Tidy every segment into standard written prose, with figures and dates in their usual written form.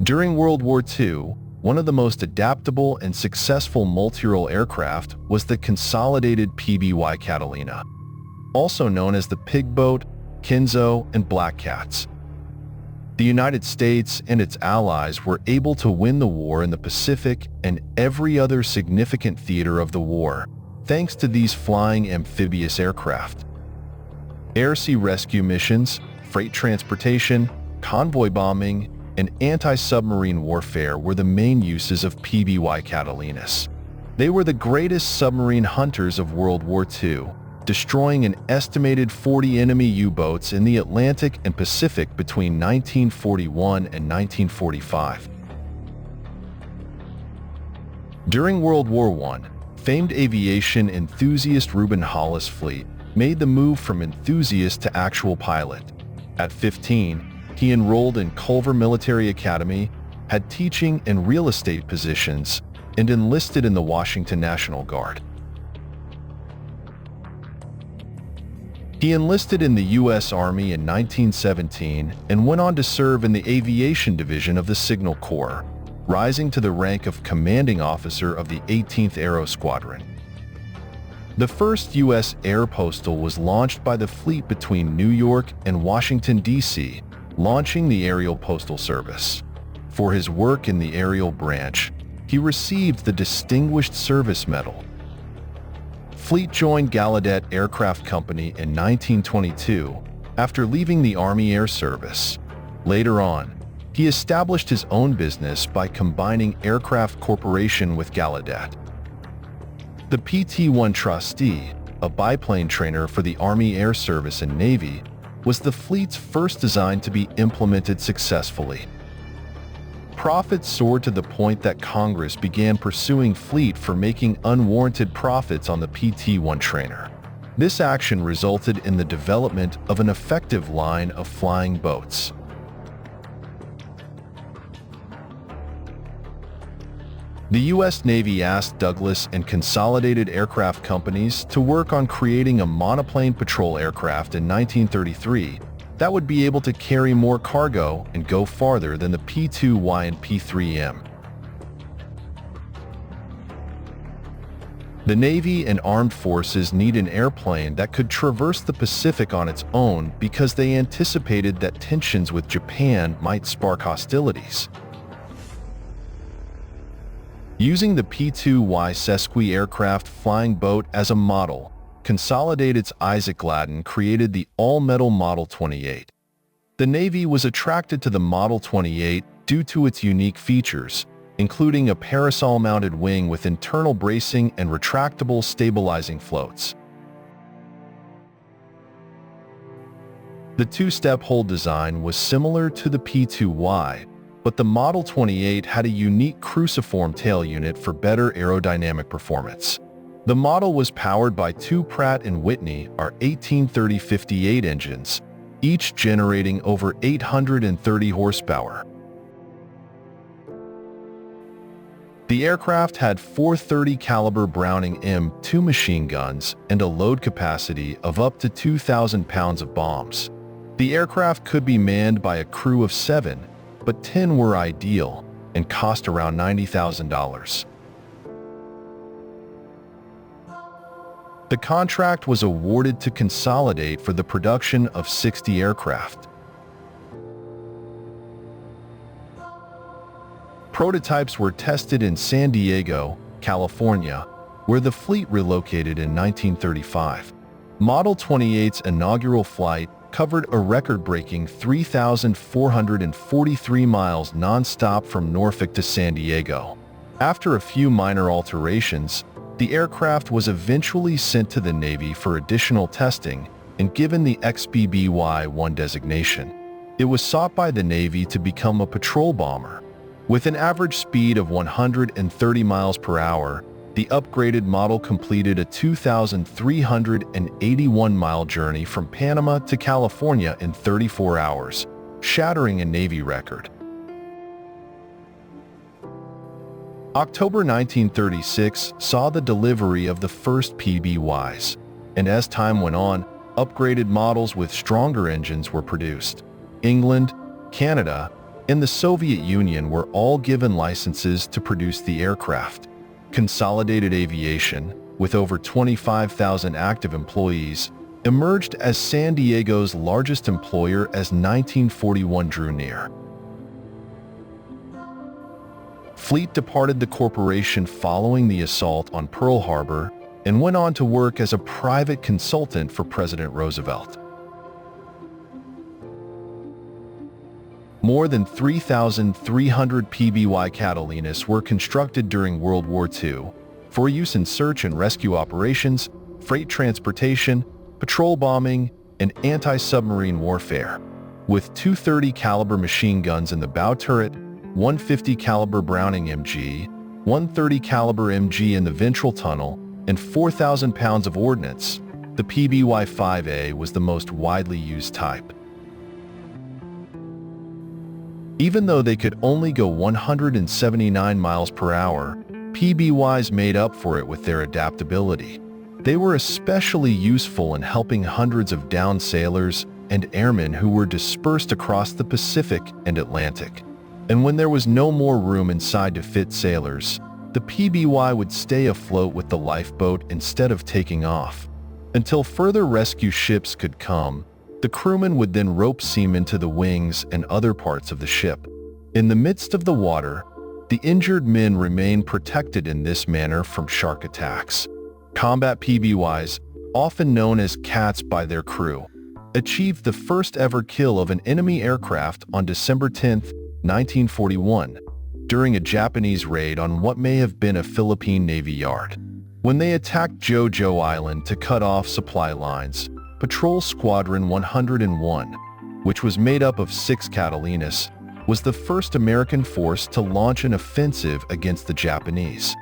During World War II, one of the most adaptable and successful multirole aircraft was the Consolidated PBY Catalina, also known as the Pig Boat, Kenzo, and Black Cats. The United States and its allies were able to win the war in the Pacific and every other significant theater of the war, thanks to these flying amphibious aircraft. Air-sea rescue missions, freight transportation, convoy bombing, and anti-submarine warfare were the main uses of PBY Catalinas. They were the greatest submarine hunters of World War II, destroying an estimated 40 enemy U-boats in the Atlantic and Pacific between 1941 and 1945. During World War I, famed aviation enthusiast Ruben Hollis Fleet made the move from enthusiast to actual pilot. At 15, he enrolled in Culver Military Academy, had teaching and real estate positions, and enlisted in the Washington National Guard. He enlisted in the U.S. Army in 1917 and went on to serve in the Aviation Division of the Signal Corps, rising to the rank of Commanding Officer of the 18th Aero Squadron. The first U.S. air postal was launched by the fleet between New York and Washington, D.C., launching the Aerial Postal Service. For his work in the aerial branch, he received the Distinguished Service Medal. Fleet joined Gallaudet Aircraft Company in 1922 after leaving the Army Air Service. Later on, he established his own business by combining Aircraft Corporation with Gallaudet. The PT-1 Trustee, a biplane trainer for the Army Air Service and Navy, was the fleet's first design to be implemented successfully. Profits soared to the point that Congress began pursuing Fleet for making unwarranted profits on the PT-1 trainer. This action resulted in the development of an effective line of flying boats. The U.S. Navy asked Douglas and Consolidated Aircraft Companies to work on creating a monoplane patrol aircraft in 1933 that would be able to carry more cargo and go farther than the P-2Y and P-3M. The Navy and Armed Forces need an airplane that could traverse the Pacific on its own because they anticipated that tensions with Japan might spark hostilities. Using the P-2Y Sesqui aircraft flying boat as a model, Consolidated's Isaac Gladden created the all-metal Model 28. The Navy was attracted to the Model 28 due to its unique features, including a parasol-mounted wing with internal bracing and retractable stabilizing floats. The two-step hull design was similar to the P-2Y, but the Model 28 had a unique cruciform tail unit for better aerodynamic performance. The model was powered by two Pratt & Whitney R1830-58 engines, each generating over 830 horsepower. The aircraft had 430 caliber Browning M2 machine guns and a load capacity of up to 2,000 pounds of bombs. The aircraft could be manned by a crew of 7, but 10 were ideal and cost around $90,000. The contract was awarded to Consolidate for the production of 60 aircraft. Prototypes were tested in San Diego, California, where the fleet relocated in 1935. Model 28's inaugural flight covered a record-breaking 3,443 miles non-stop from Norfolk to San Diego. After a few minor alterations, the aircraft was eventually sent to the Navy for additional testing and given the XBBY-1 designation. It was sought by the Navy to become a patrol bomber. With an average speed of 130 miles per hour, the upgraded model completed a 2,381-mile journey from Panama to California in 34 hours, shattering a Navy record. October 1936 saw the delivery of the first PBYs, and as time went on, upgraded models with stronger engines were produced. England, Canada, and the Soviet Union were all given licenses to produce the aircraft. Consolidated Aviation, with over 25,000 active employees, emerged as San Diego's largest employer as 1941 drew near. Fleet departed the corporation following the assault on Pearl Harbor and went on to work as a private consultant for President Roosevelt. More than 3,300 PBY Catalinas were constructed during World War II for use in search and rescue operations, freight transportation, patrol bombing, and anti-submarine warfare. With 230 caliber machine guns in the bow turret, 150 caliber Browning MG, 130 caliber MG in the ventral tunnel, and 4,000 pounds of ordnance, the PBY-5A was the most widely used type. Even though they could only go 179 miles per hour, PBYs made up for it with their adaptability. They were especially useful in helping hundreds of downed sailors and airmen who were dispersed across the Pacific and Atlantic. And when there was no more room inside to fit sailors, the PBY would stay afloat with the lifeboat instead of taking off. Until further rescue ships could come, the crewmen would then rope seamen to the wings and other parts of the ship. In the midst of the water, the injured men remained protected in this manner from shark attacks. Combat PBYs, often known as cats by their crew, achieved the first ever kill of an enemy aircraft on December 10, 1941, during a Japanese raid on what may have been a Philippine Navy yard. When they attacked JoJo Island to cut off supply lines, Patrol Squadron 101, which was made up of 6 Catalinas, was the first American force to launch an offensive against the Japanese.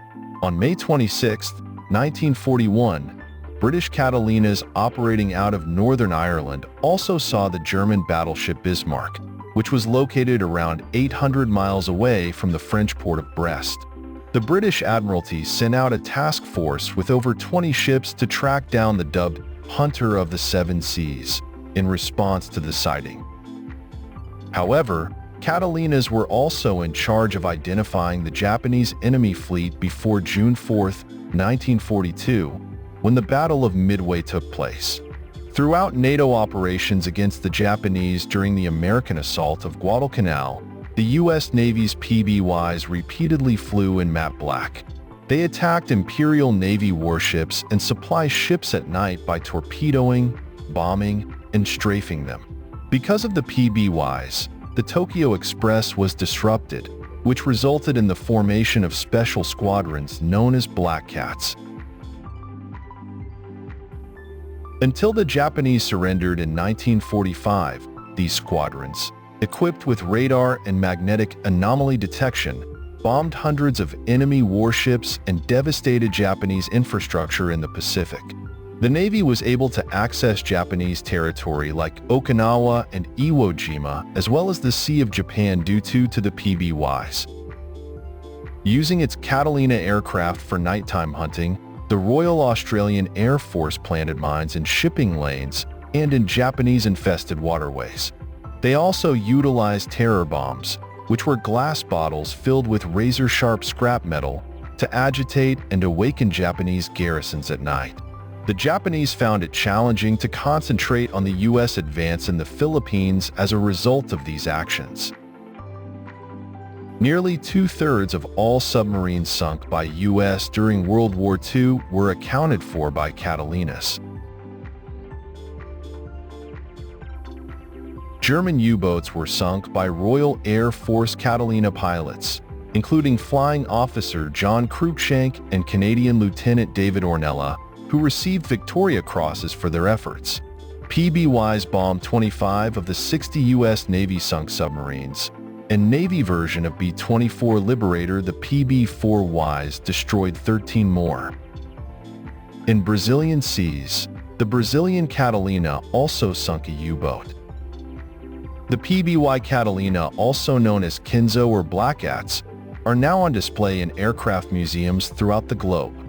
On May 26, 1941, British Catalinas operating out of Northern Ireland also saw the German battleship Bismarck, which was located around 800 miles away from the French port of Brest. The British Admiralty sent out a task force with over 20 ships to track down the dubbed Hunter of the Seven Seas in response to the sighting. However, Catalinas were also in charge of identifying the Japanese enemy fleet before June 4, 1942, when the Battle of Midway took place. Throughout NATO operations against the Japanese during the American assault of Guadalcanal, the U.S. Navy's PBYs repeatedly flew in matte black. They attacked Imperial Navy warships and supply ships at night by torpedoing, bombing, and strafing them. Because of the PBYs, the Tokyo Express was disrupted, which resulted in the formation of special squadrons known as Black Cats. Until the Japanese surrendered in 1945, these squadrons, equipped with radar and magnetic anomaly detection, bombed hundreds of enemy warships and devastated Japanese infrastructure in the Pacific. The Navy was able to access Japanese territory like Okinawa and Iwo Jima, as well as the Sea of Japan due to the PBYs. Using its Catalina aircraft for nighttime hunting, the Royal Australian Air Force planted mines in shipping lanes and in Japanese-infested waterways. They also utilized terror bombs, which were glass bottles filled with razor-sharp scrap metal, to agitate and awaken Japanese garrisons at night. The Japanese found it challenging to concentrate on the U.S. advance in the Philippines as a result of these actions. Nearly two-thirds of all submarines sunk by U.S. during World War II were accounted for by Catalinas. German U-boats were sunk by Royal Air Force Catalina pilots, including Flying Officer John Cruikshank and Canadian Lieutenant David Ornella, who received Victoria Crosses for their efforts. PBYs bombed 25 of the 60 U.S. Navy sunk submarines, and Navy version of B-24 Liberator, the PB-4Ys, destroyed 13 more. In Brazilian seas, the Brazilian Catalina also sunk a U-boat. The PBY Catalina, also known as Kenzo or Black Cats, are now on display in aircraft museums throughout the globe.